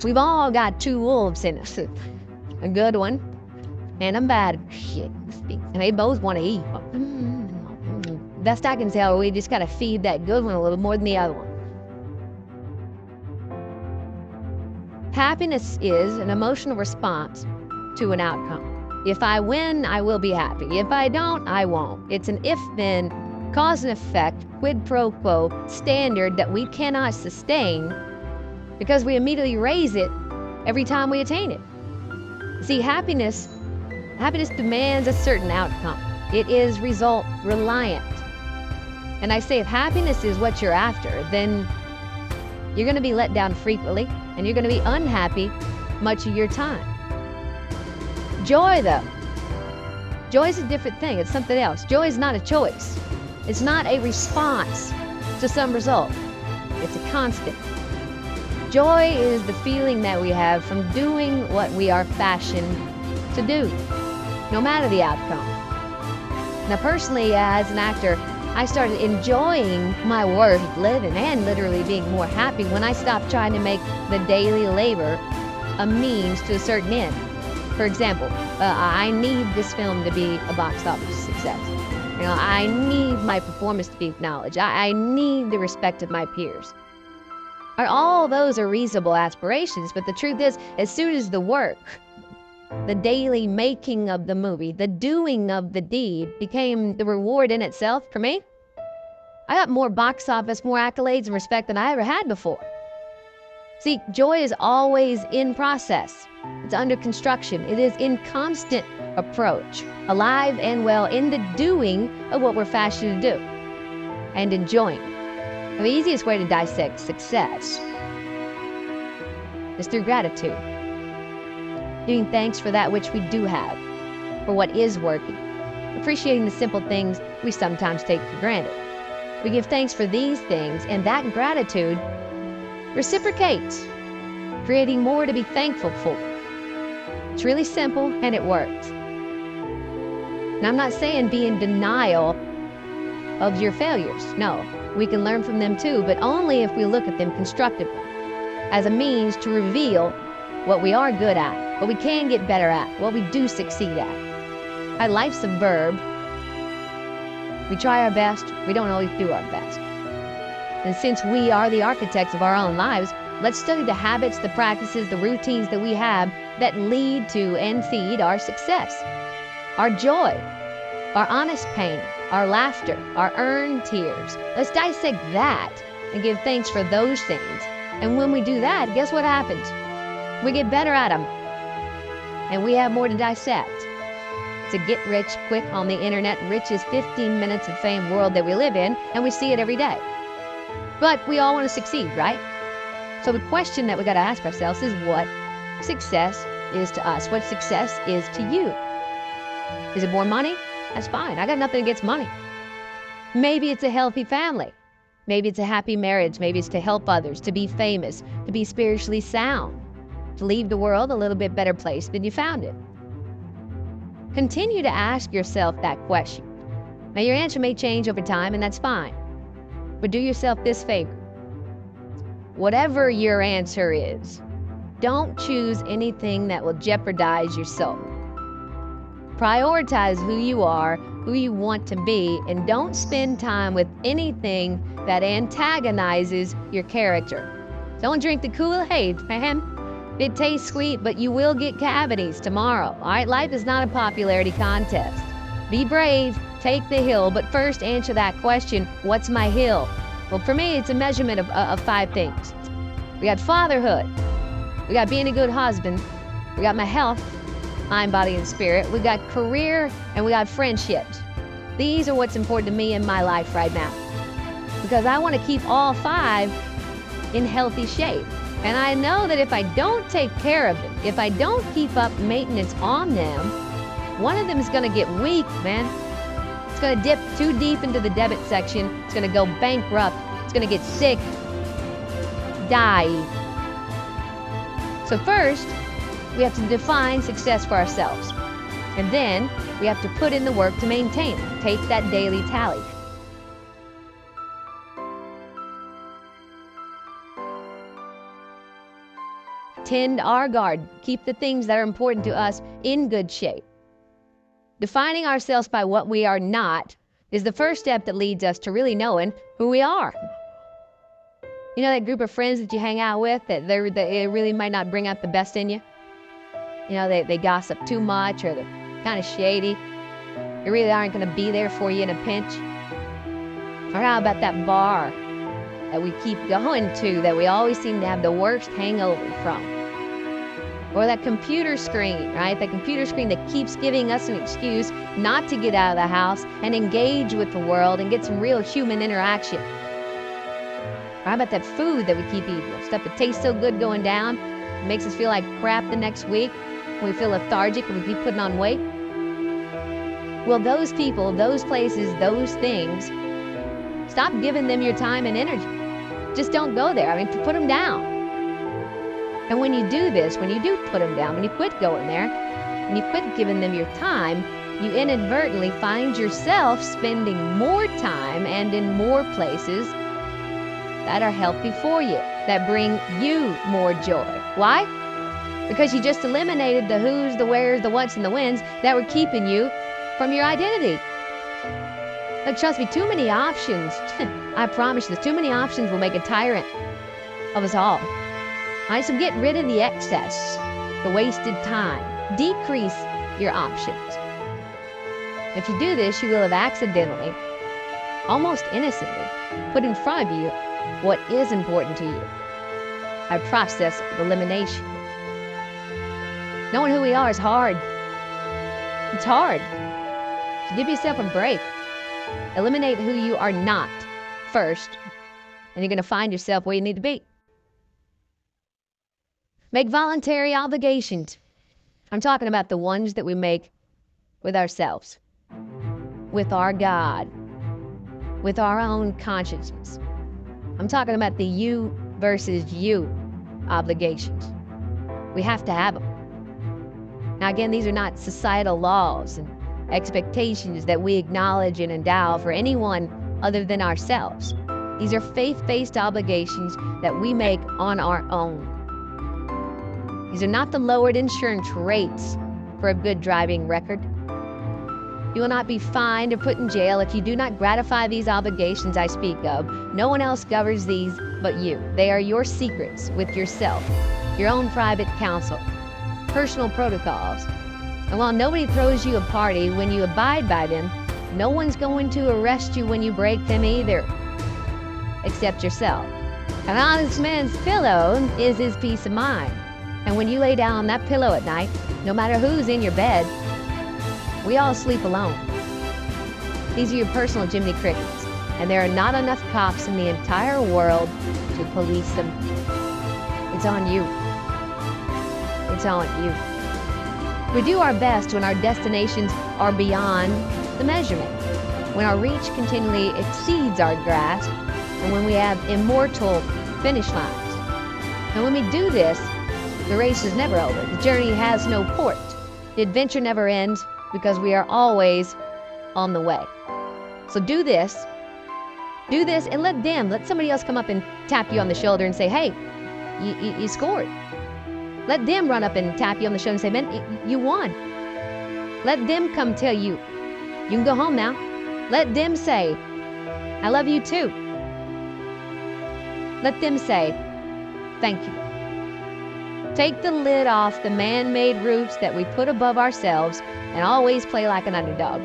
We've all got two wolves in us, a good one and a bad shit. And they both want to eat. Best I can tell, we just got to feed that good one a little more than the other one. Happiness is an emotional response to an outcome. If I win, I will be happy. If I don't, I won't. It's an if-then, cause and effect, quid pro quo standard that we cannot sustain because we immediately raise it every time we attain it. See, happiness demands a certain outcome. It is result reliant. And I say if happiness is what you're after, then you're going to be let down frequently and you're going to be unhappy much of your time. Joy, though. Joy is a different thing. It's something else. Joy is not a choice. It's not a response to some result. It's a constant. Joy is the feeling that we have from doing what we are fashioned to do, no matter the outcome. Now, personally, as an actor, I started enjoying my work, living, and literally being more happy when I stopped trying to make the daily labor a means to a certain end. For example, I need this film to be a box office success. I need my performance to be acknowledged. I need the respect of my peers. All those are reasonable aspirations, but the truth is, as soon as the work, the daily making of the movie, the doing of the deed became the reward in itself for me, I got more box office, more accolades and respect than I ever had before. See, joy is always in process. It's under construction. It is in constant approach, alive and well in the doing of what we're fashioned to do and enjoying. The easiest way to dissect success is through gratitude. Giving thanks for that which we do have, for what is working. Appreciating the simple things we sometimes take for granted. We give thanks for these things, and that gratitude reciprocates, creating more to be thankful for. It's really simple, and it works. And I'm not saying be in denial of your failures. No, we can learn from them too, but only if we look at them constructively, as a means to reveal what we are good at, what we can get better at, what we do succeed at. Life's a verb. We try our best, we don't always do our best. And since we are the architects of our own lives, let's study the habits, the practices, the routines that we have that lead to and feed our success, our joy, our honest pain, our laughter, our earned tears. Let's dissect that and give thanks for those things. And when we do that, guess what happens? We get better at them. And we have more to dissect. To get rich quick on the internet, rich is 15 minutes of fame world that we live in, and we see it every day. But we all want to succeed, right? So the question that we got to ask ourselves is what success is to us, what success is to you. Is it more money? That's fine. I got nothing against money. Maybe it's a healthy family. Maybe it's a happy marriage. Maybe it's to help others, to be famous, to be spiritually sound, to leave the world a little bit better place than you found it. Continue to ask yourself that question. Now, your answer may change over time, and that's fine. But do yourself this favor. Whatever your answer is, don't choose anything that will jeopardize your soul. Prioritize who you are, who you want to be, and don't spend time with anything that antagonizes your character. Don't drink the Kool-Aid, man. It tastes sweet, but you will get cavities tomorrow. All right, life is not a popularity contest. Be brave, take the hill, but first answer that question, what's my hill? Well, for me, it's a measurement of 5 things. We got fatherhood. We got being a good husband. We got my health, mind, body, and spirit. We got career, and we got friendships. These are what's important to me in my life right now. Because I want to keep all 5 in healthy shape. And I know that if I don't take care of them, if I don't keep up maintenance on them, one of them is going to get weak, man. It's going to dip too deep into the debit section. It's going to go bankrupt. It's going to get sick, die. So first, we have to define success for ourselves. And then we have to put in the work to maintain it. Take that daily tally. tend our garden, keep the things that are important to us in good shape. Defining ourselves by what we are not is the first step that leads us to really knowing who we are. You know that group of friends that you hang out with that they really might not bring out the best in you? You know, they gossip too much, or they're kind of shady. They really aren't going to be there for you in a pinch. Or how about that bar that we keep going to that we always seem to have the worst hangover from? Or that computer screen, right? That computer screen that keeps giving us an excuse not to get out of the house and engage with the world and get some real human interaction. Or how about that food that we keep eating? Stuff that tastes so good going down, it makes us feel like crap the next week. We feel lethargic and we keep putting on weight. Well, those people, those places, those things, stop giving them your time and energy. Just don't go there. I mean, put them down. And when you do this, when you do put them down, when you quit going there, and you quit giving them your time, you inadvertently find yourself spending more time and in more places that are healthy for you, that bring you more joy. Why? Because you just eliminated the who's, the where's, the what's, and the when's that were keeping you from your identity. Look, trust me, too many options, I promise you, too many options will make a tyrant of us all. All right, so get rid of the excess, the wasted time. Decrease your options. If you do this, you will have accidentally, almost innocently, put in front of you what is important to you. A process of elimination. Knowing who we are is hard. It's hard. So give yourself a break. Eliminate who you are not first, and you're going to find yourself where you need to be. Make voluntary obligations. I'm talking about the ones that we make with ourselves, with our God, with our own consciousness. I'm talking about the you versus you obligations. We have to have them. Now again, these are not societal laws and expectations that we acknowledge and endow for anyone other than ourselves. These are faith-based obligations that we make on our own. These are not the lowered insurance rates for a good driving record. You will not be fined or put in jail if you do not gratify these obligations I speak of. No one else governs these but you. They are your secrets with yourself, your own private counsel, personal protocols. And while nobody throws you a party when you abide by them, no one's going to arrest you when you break them either, except yourself. An honest man's pillow is his peace of mind. And when you lay down on that pillow at night, no matter who's in your bed, we all sleep alone. These are your personal Jiminy Crickets, and there are not enough cops in the entire world to police them. It's on you. It's on you. We do our best when our destinations are beyond the measurement, when our reach continually exceeds our grasp, and when we have immortal finish lines. And when we do this, the race is never over. The journey has no port. The adventure never ends because we are always on the way. So do this, and let somebody else come up and tap you on the shoulder and say, hey, you scored. Let them run up and tap you on the shoulder and say, man, you won. Let them come tell you, you can go home now. Let them say, I love you too. Let them say, thank you. Take the lid off the man-made roofs that we put above ourselves and always play like an underdog.